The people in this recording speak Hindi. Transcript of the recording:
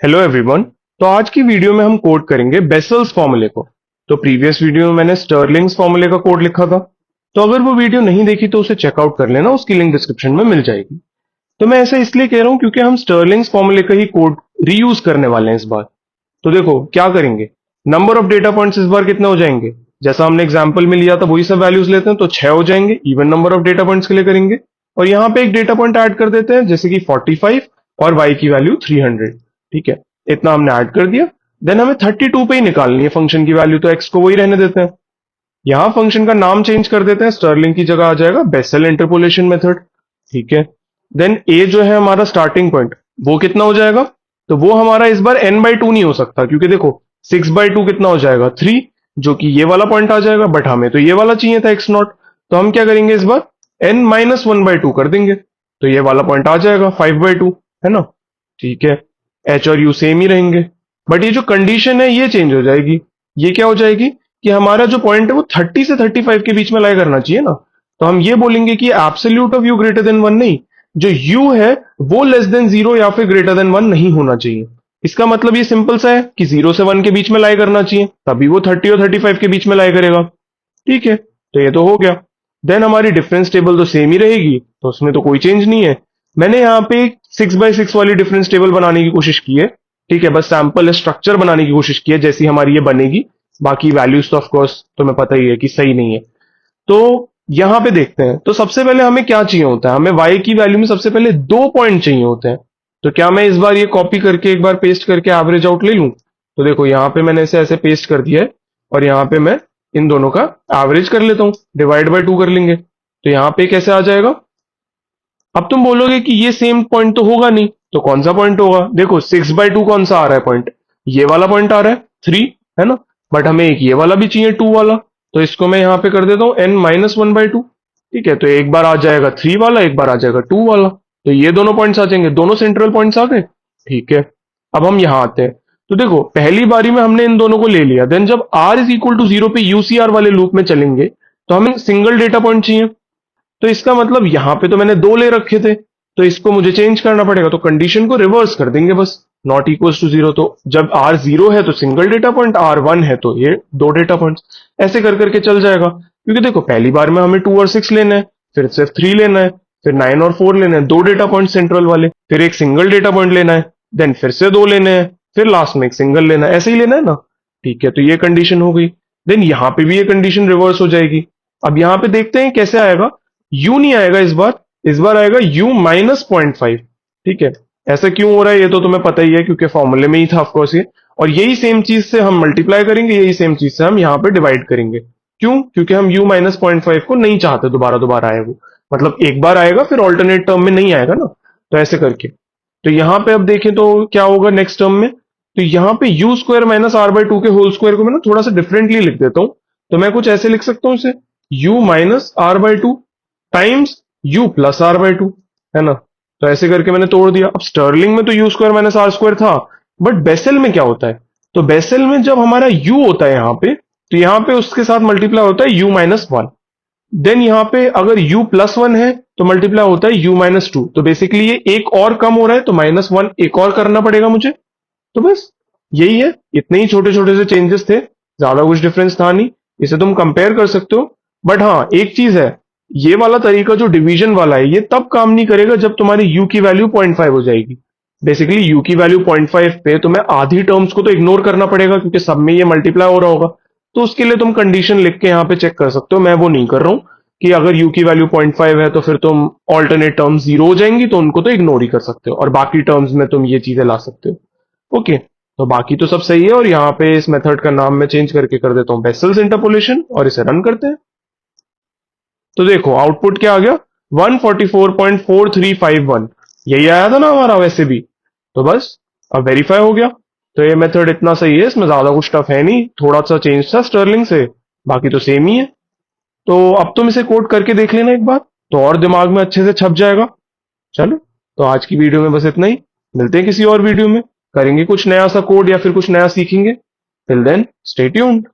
Hello everyone. तो आज की वीडियो में हम कोड करेंगे बेसल्स फॉर्मूले को। तो प्रीवियस वीडियो में मैंने स्टर्लिंग्स फॉर्मूले का कोड लिखा था। तो अगर वो वीडियो नहीं देखी तो उसे चेकआउट कर लेना, उसकी लिंक डिस्क्रिप्शन में मिल जाएगी। तो मैं ऐसा इसलिए कह रहा हूं क्योंकि हम स्टर्लिंग्स फॉर्मूले का ही कोड रीयूज करने वाले हैं इस बार। तो देखो क्या करेंगे, नंबर ऑफ डेटा पॉइंट्स इस बार कितने हो जाएंगे, जैसा हमने एग्जाम्पल में लिया था वही सब वैल्यूज लेते हैं, तो 6 हो जाएंगे। Even number of data points के लिए करेंगे और यहाँ पे एक डेटा पॉइंट ऐड कर देते हैं जैसे कि 45 और y की वैल्यू 300। ठीक है, इतना हमने ऐड कर दिया। देन हमें 32 पे ही निकालनी है फंक्शन की वैल्यू, तो x को वही रहने देते हैं। यहाँ फंक्शन का नाम चेंज कर देते हैं, स्टर्लिंग की जगह आ जाएगा बेसल इंटरपोलेशन मेथड। ठीक है, देन a जो है हमारा स्टार्टिंग पॉइंट, वो कितना हो जाएगा, तो वो हमारा इस बार n/2 नहीं हो सकता क्योंकि देखो 6/2 कितना हो जाएगा 3, जो कि ये वाला पॉइंट आ जाएगा, बट हमें तो ये वाला चाहिए था x0। तो हम क्या करेंगे इस बार n-1/2 कर देंगे, तो ये वाला पॉइंट आ जाएगा 5/2, है ना। ठीक है, h और u सेम ही रहेंगे, बट ये जो कंडीशन है ये चेंज हो जाएगी। ये क्या हो जाएगी कि हमारा जो पॉइंट है वो 30 से 35 के बीच में लाई करना चाहिए ना। तो हम ये बोलेंगे कि absolute of u greater than 1 नहीं, जो u है वो लेस देन 0 या फिर ग्रेटर देन 1 नहीं होना चाहिए। इसका मतलब ये सिंपल सा है कि 0 से 1 के बीच में लाई करना चाहिए, तभी वो 30 और 35 के बीच में लाई करेगा। ठीक है, तो ये तो हो गया। देन हमारी डिफरेंस टेबल तो सेम ही रहेगी, तो उसमें तो कोई चेंज नहीं है। मैंने यहाँ पे 6x6 वाली डिफरेंस टेबल बनाने की कोशिश की है। ठीक है, बस सैंपल स्ट्रक्चर बनाने की कोशिश की है जैसी हमारी ये बनेगी। बाकी वैल्यूज तो ऑफकोर्स तुम्हें पता ही है कि सही नहीं है। तो यहाँ पे देखते हैं, तो सबसे पहले हमें क्या चाहिए होता है, हमें y की वैल्यू में सबसे पहले 2 पॉइंट चाहिए होते हैं। तो क्या मैं इस बार ये कॉपी करके एक बार पेस्ट करके एवरेज आउट ले लूं। तो देखो यहाँ पे मैंने इसे ऐसे पेस्ट कर दिया है और यहाँ पे मैं इन दोनों का एवरेज कर लेता हूँ, डिवाइड बाय 2 कर लेंगे। तो यहाँ पे कैसे आ जाएगा। अब तुम बोलोगे कि ये सेम पॉइंट तो होगा नहीं, तो कौन सा पॉइंट होगा। देखो 6/2 कौन सा आ रहा है पॉइंट, ये वाला पॉइंट आ रहा है 3, है ना। बट हमें एक ये वाला भी चाहिए 2 वाला, तो इसको मैं यहाँ पे कर देता हूँ n-1/2। ठीक है, तो एक बार आ जाएगा 3 वाला, एक बार आ जाएगा 2 वाला, तो ये दोनों पॉइंट्स आ जाएंगे, दोनों सेंट्रल पॉइंट्स आ गए। ठीक है, अब हम यहाँ आते हैं। तो देखो पहली बारी में हमने इन दोनों को ले लिया, देन जब r=0 पे यूसीआर वाले लूप में चलेंगे तो हमें सिंगल डेटा पॉइंट चाहिए। तो इसका मतलब यहां पे तो मैंने 2 ले रखे थे, तो इसको मुझे चेंज करना पड़ेगा, तो कंडीशन को रिवर्स कर देंगे बस, नॉट इक्वल टू 0। तो जब r0 है तो सिंगल डेटा पॉइंट, r1 है तो ये 2 डेटा पॉइंट्स। ऐसे कर करके चल जाएगा, क्योंकि देखो पहली बार में हमें 2 और 6 लेना है, फिर सिर्फ 3 लेना है, फिर 9 और 4 लेना है, 2 डेटा पॉइंट सेंट्रल वाले, फिर एक सिंगल डेटा पॉइंट लेना है, देन फिर से 2 लेने हैं, फिर लास्ट में एक सिंगल लेना है, ऐसे ही लेना है ना। ठीक है, तो ये कंडीशन हो गई। देन यहाँ पे भी ये कंडीशन रिवर्स हो जाएगी। अब यहाँ पे देखते हैं कैसे आएगा। u नहीं आएगा इस बार आएगा u-0.5। ठीक है, ऐसा क्यों हो रहा है ये तो तुम्हें पता ही है, क्योंकि फॉर्मूले में ही था ऑफकोर्स ये। और यही सेम चीज से हम मल्टीप्लाई करेंगे, यही सेम चीज से हम यहाँ पे डिवाइड करेंगे। क्यों, क्योंकि हम u-0.5 को नहीं चाहते दोबारा दोबारा आए वो, मतलब एक बार आएगा फिर ऑल्टरनेट टर्म में नहीं आएगा ना। तो ऐसे करके, तो यहाँ पे अब देखें तो क्या होगा नेक्स्ट टर्म में। तो यहाँ पे u² - r/2 के होल स्क्वायर को मैं ना थोड़ा सा डिफरेंटली लिख देता हूँ। तो मैं कुछ ऐसे लिख सकता हूँ इसे, u-r/2 टाइम्स u+r/2, है ना। तो ऐसे करके मैंने तोड़ दिया। अब स्टर्लिंग में तो u² - r² था, बट बेसल में क्या होता है। तो बेसल में जब हमारा u होता है यहाँ पे, तो यहाँ पे उसके साथ मल्टीप्लाई होता है u-1। देन यहाँ पे अगर u+1 है तो मल्टीप्लाई होता है u-2। तो बेसिकली ये एक और कम हो रहा है, तो -1 एक और करना पड़ेगा मुझे। तो बस यही है, इतने ही छोटे छोटे से चेंजेस थे, ज्यादा कुछ डिफरेंस था नहीं। इसे तुम कंपेयर कर सकते हो। बट हाँ एक चीज है, ये वाला तरीका जो डिवीजन वाला है ये तब काम नहीं करेगा जब तुम्हारी u की वैल्यू 0.5 हो जाएगी। बेसिकली u की वैल्यू 0.5 पे तुम्हें आधी टर्म्स को तो इग्नोर करना पड़ेगा क्योंकि सब में ये मल्टीप्लाई हो रहा होगा। तो उसके लिए तुम कंडीशन लिख के यहाँ पे चेक कर सकते हो, मैं वो नहीं कर रहा हूँ कि अगर u की वैल्यू 0.5 है तो फिर तुम ऑल्टरनेट टर्म्स 0 हो जाएंगी, तो उनको तो इग्नोर ही कर सकते हो और बाकी टर्म्स में तुम ये चीजें ला सकते हो। ओके, तो बाकी तो सब सही है और यहाँ पे इस मेथड का नाम मैं चेंज करके कर देता हूँ बेसल्स इंटरपोलेशन और इसे रन करते हैं। तो देखो आउटपुट क्या आ गया, 144.4351, यही आया था ना हमारा वैसे भी। तो बस अब वेरीफाई हो गया। तो ये मेथड इतना सही है, इसमें ज्यादा कुछ टफ है नहीं, थोड़ा सा चेंज था स्टर्लिंग से, बाकी तो सेम ही है। तो अब तुम इसे कोड करके देख लेना एक बार, तो और दिमाग में अच्छे से छप जाएगा। चलो, तो आज की वीडियो में बस इतना ही, मिलते हैं किसी और वीडियो में, करेंगे कुछ नया सा कोड या फिर कुछ नया सीखेंगे। Till then stay tuned.